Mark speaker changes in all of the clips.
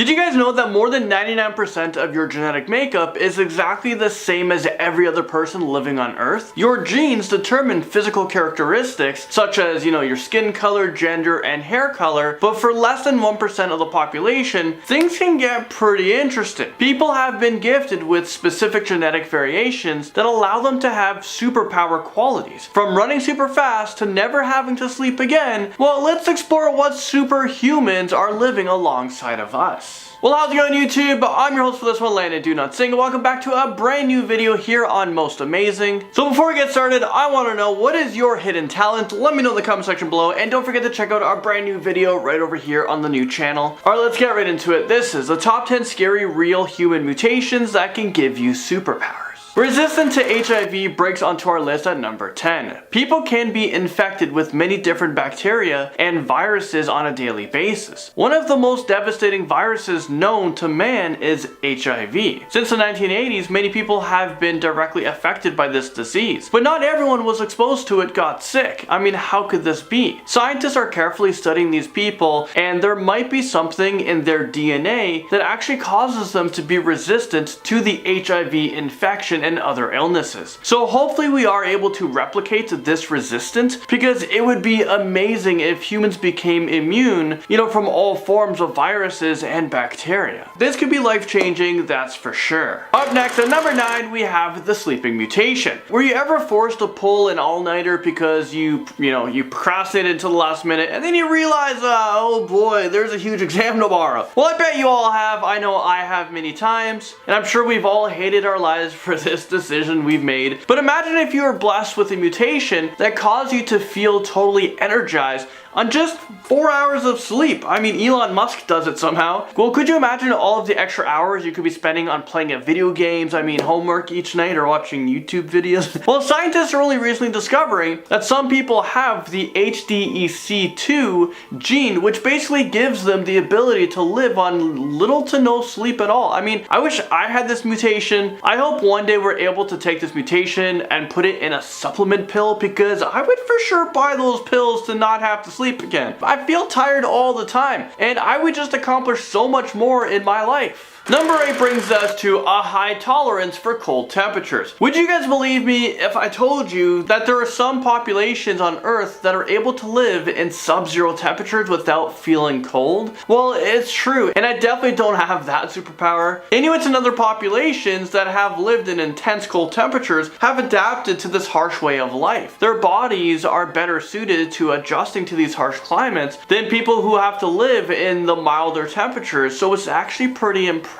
Speaker 1: Did you guys know that more than 99% of your genetic makeup is exactly the same as every other person living on Earth? Your genes determine physical characteristics such as, your skin color, gender, and hair color, but for less than 1% of the population, things can get pretty interesting. People have been gifted with specific genetic variations that allow them to have superpower qualities. From running super fast to never having to sleep again, well, let's explore what superhumans are living alongside of us. Well, how's it going, YouTube? I'm your host for this one, Landon Do Not Sing, and welcome back to a brand new video here on Most Amazing. So before we get started, I want to know, what is your hidden talent? Let me know in the comment section below, and don't forget to check out our brand new video right over here on the new channel. Alright, let's get right into it. This is the top 10 scary real human mutations that can give you superpowers. Resistance to HIV breaks onto our list at number 10. People can be infected with many different bacteria and viruses on a daily basis. One of the most devastating viruses known to man is HIV. Since the 1980s, many people have been directly affected by this disease, but not everyone was exposed to it got sick. I mean, how could this be? Scientists are carefully studying these people, and there might be something in their DNA that actually causes them to be resistant to the HIV infection and other illnesses. So hopefully we are able to replicate this resistance, because it would be amazing if humans became immune, from all forms of viruses and bacteria. This could be life-changing, that's for sure. Up next at number 9, we have the sleeping mutation. Were you ever forced to pull an all-nighter because you procrastinated until the last minute and then you realize, oh boy, there's a huge exam tomorrow? Well, I bet you all have. I know I have many times, and I'm sure we've all hated our lives for this decision we've made. But imagine if you were blessed with a mutation that caused you to feel totally energized on just 4 hours of sleep. I mean, Elon Musk does it somehow. Well, could you imagine all of the extra hours you could be spending on playing video games, homework each night, or watching YouTube videos? Well, scientists are only recently discovering that some people have the HDEC2 gene, which basically gives them the ability to live on little to no sleep at all. I mean, I wish I had this mutation. I hope one day we're able to take this mutation and put it in a supplement pill, because I would for sure buy those pills to not have to sleep again. I feel tired all the time, and I would just accomplish so much more in my life. Number 8 brings us to a high tolerance for cold temperatures. Would you guys believe me if I told you that there are some populations on Earth that are able to live in sub-zero temperatures without feeling cold? Well, it's true, and I definitely don't have that superpower. Inuits and other populations that have lived in intense cold temperatures have adapted to this harsh way of life. Their bodies are better suited to adjusting to these harsh climates than people who have to live in the milder temperatures, so it's actually pretty impressive.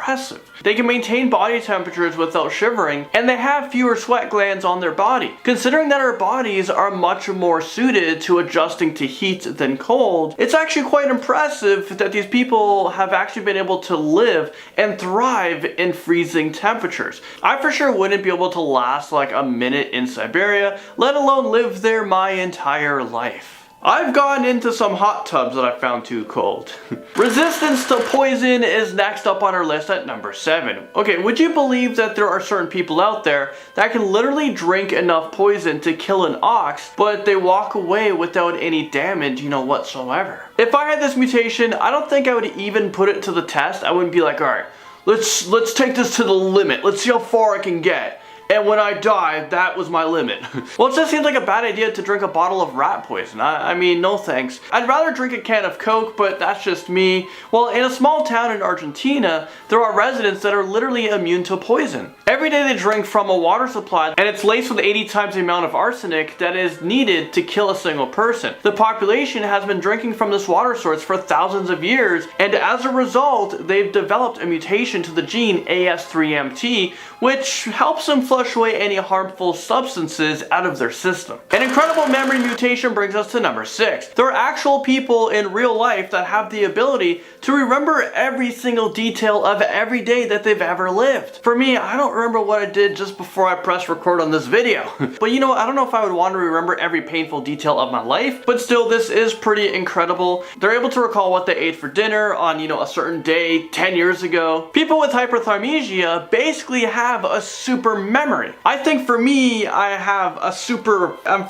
Speaker 1: They can maintain body temperatures without shivering, and they have fewer sweat glands on their body. Considering that our bodies are much more suited to adjusting to heat than cold, it's actually quite impressive that these people have actually been able to live and thrive in freezing temperatures. I for sure wouldn't be able to last like a minute in Siberia, let alone live there my entire life. I've gone into some hot tubs that I found too cold. Resistance to poison is next up on our list at number 7. Okay, would you believe that there are certain people out there that can literally drink enough poison to kill an ox, but they walk away without any damage, whatsoever? If I had this mutation, I don't think I would even put it to the test. I wouldn't be like, alright, let's take this to the limit. Let's see how far I can get. And when I died, that was my limit. Well, it just seems like a bad idea to drink a bottle of rat poison. I mean, no thanks. I'd rather drink a can of Coke, but that's just me. Well, in a small town in Argentina, there are residents that are literally immune to poison. Every day they drink from a water supply, and it's laced with 80 times the amount of arsenic that is needed to kill a single person. The population has been drinking from this water source for thousands of years, and as a result, they've developed a mutation to the gene AS3MT, which helps them flush away any harmful substances out of their system. An incredible memory mutation brings us to number 6. There are actual people in real life that have the ability to remember every single detail of every day that they've ever lived. For me, I don't remember what I did just before I pressed record on this video. But I don't know if I would want to remember every painful detail of my life, but still, this is pretty incredible. They're able to recall what they ate for dinner on, a certain day 10 years ago. People with hyperthermia basically have a super memory memory. I think for me, I'm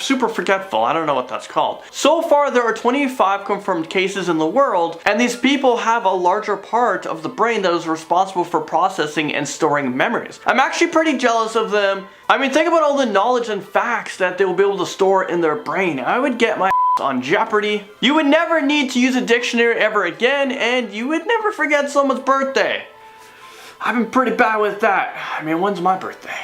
Speaker 1: super forgetful. I don't know what that's called. So far, there are 25 confirmed cases in the world, and these people have a larger part of the brain that is responsible for processing and storing memories. I'm actually pretty jealous of them. I mean, think about all the knowledge and facts that they will be able to store in their brain. I would get my on Jeopardy. You would never need to use a dictionary ever again, and you would never forget someone's birthday. I've been pretty bad with that. I mean, when's my birthday?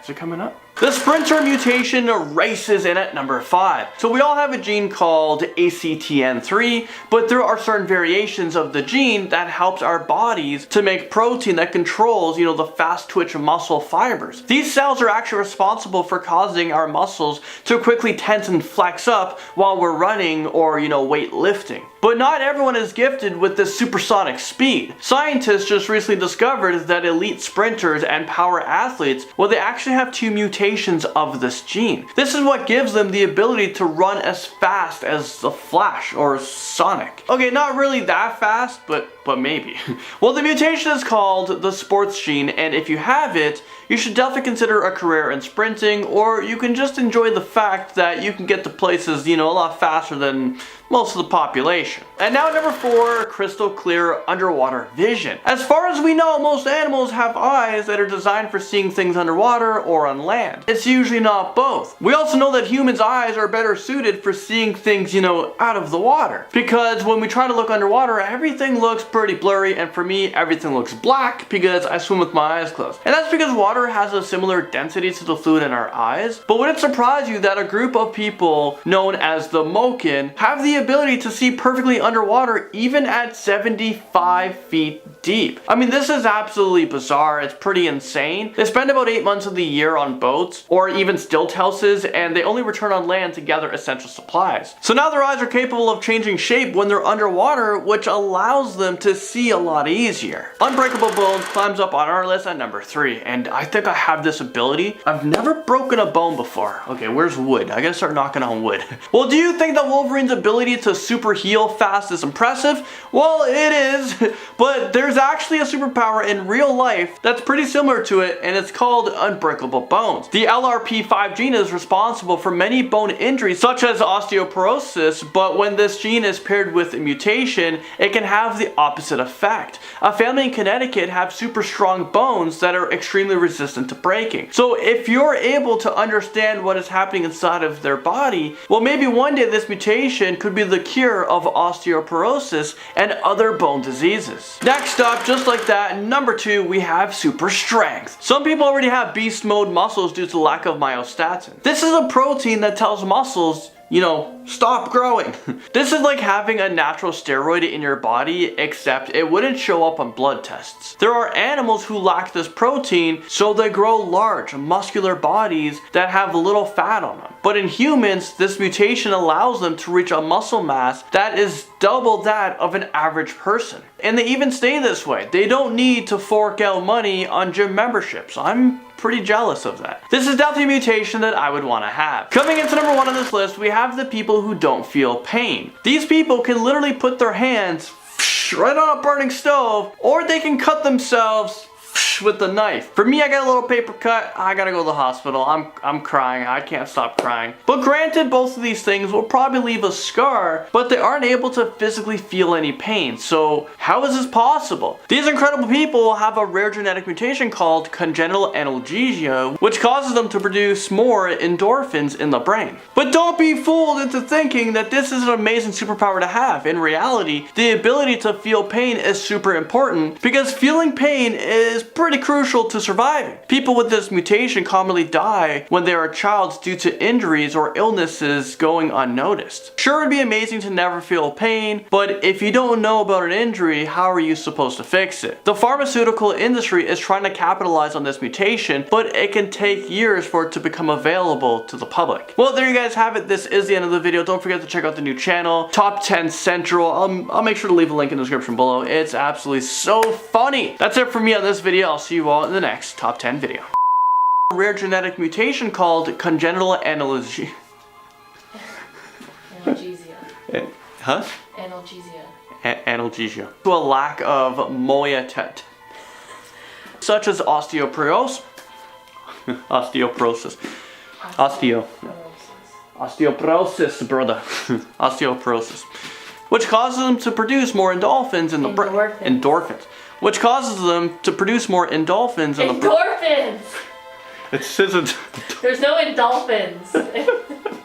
Speaker 1: Is it coming up? The sprinter mutation races in at number 5. So we all have a gene called ACTN3, but there are certain variations of the gene that helps our bodies to make protein that controls, the fast twitch muscle fibers. These cells are actually responsible for causing our muscles to quickly tense and flex up while we're running or, weightlifting. But not everyone is gifted with this supersonic speed. Scientists just recently discovered that elite sprinters and power athletes, they actually have 2 mutations of this gene. This is what gives them the ability to run as fast as the Flash or Sonic. Okay, not really that fast, but maybe. Well, the mutation is called the sports gene, and if you have it, you should definitely consider a career in sprinting, or you can just enjoy the fact that you can get to places, a lot faster than most of the population. And now number 4, crystal clear underwater vision. As far as we know, most animals have eyes that are designed for seeing things underwater or on land. It's usually not both. We also know that humans' eyes are better suited for seeing things, out of the water. Because when we try to look underwater, everything looks pretty blurry, and for me, everything looks black because I swim with my eyes closed. And that's because water has a similar density to the fluid in our eyes. But would it surprise you that a group of people known as the Moken have the ability to see perfectly underwater even at 75 feet deep? I mean, this is absolutely bizarre. It's pretty insane. They spend about 8 months of the year on boats or even stilt houses, and they only return on land to gather essential supplies. So now their eyes are capable of changing shape when they're underwater, which allows them to see a lot easier. Unbreakable bones climbs up on our list at number 3, and I think I have this ability. I've never broken a bone before. Okay, where's wood? I gotta start knocking on wood. Well, do you think that Wolverine's ability to super heal fast is impressive? Well, it is, but there's actually a superpower in real life that's pretty similar to it, and it's called unbreakable bones. The LRP5 gene is responsible for many bone injuries such as osteoporosis, but when this gene is paired with a mutation, it can have the opposite effect. A family in Connecticut have super strong bones that are extremely resistant to breaking. So if you're able to understand what is happening inside of their body, well, maybe one day this mutation could be the cure of osteoporosis and other bone diseases. Next up, just like that, number 2, we have super strength. Some people already have beast mode muscles due to lack of myostatin. This is a protein that tells muscles, stop growing. This is like having a natural steroid in your body, except it wouldn't show up on blood tests. There are animals who lack this protein, so they grow large, muscular bodies that have little fat on them. But in humans, this mutation allows them to reach a muscle mass that is double that of an average person. And they even stay this way. They don't need to fork out money on gym memberships. I'm pretty jealous of that. This is definitely a mutation that I would want to have. Coming into number 1 on this list, we have the people who don't feel pain. These people can literally put their hands right on a burning stove, or they can cut themselves with the knife. For me, I got a little paper cut. I gotta go to the hospital. I'm crying. I can't stop crying. But granted, both of these things will probably leave a scar, but they aren't able to physically feel any pain. So how is this possible? These incredible people have a rare genetic mutation called congenital analgesia, which causes them to produce more endorphins in the brain. But don't be fooled into thinking that this is an amazing superpower to have. In reality, the ability to feel pain is super important because feeling pain is pretty crucial to surviving. People with this mutation commonly die when they are a child due to injuries or illnesses going unnoticed. Sure, it'd be amazing to never feel pain, but if you don't know about an injury, how are you supposed to fix it? The pharmaceutical industry is trying to capitalize on this mutation, but it can take years for it to become available to the public. Well, there you guys have it. This is the end of the video. Don't forget to check out the new channel, Top 10 Central. I'll make sure to leave a link in the description below. It's absolutely so funny. That's it for me on this video. I'll see you all in the next top 10 video. A rare genetic mutation called congenital analgesia. Huh? Analgesia. To a lack of myostatin, such as osteoporosis. Osteoporosis. Osteoporosis, brother. Osteoporosis. Which causes them to produce more endorphins in the brain. Endorphins. Which causes them to produce more endorphins in the brain.
Speaker 2: Endorphins!
Speaker 1: It says it.
Speaker 2: There's no endorphins.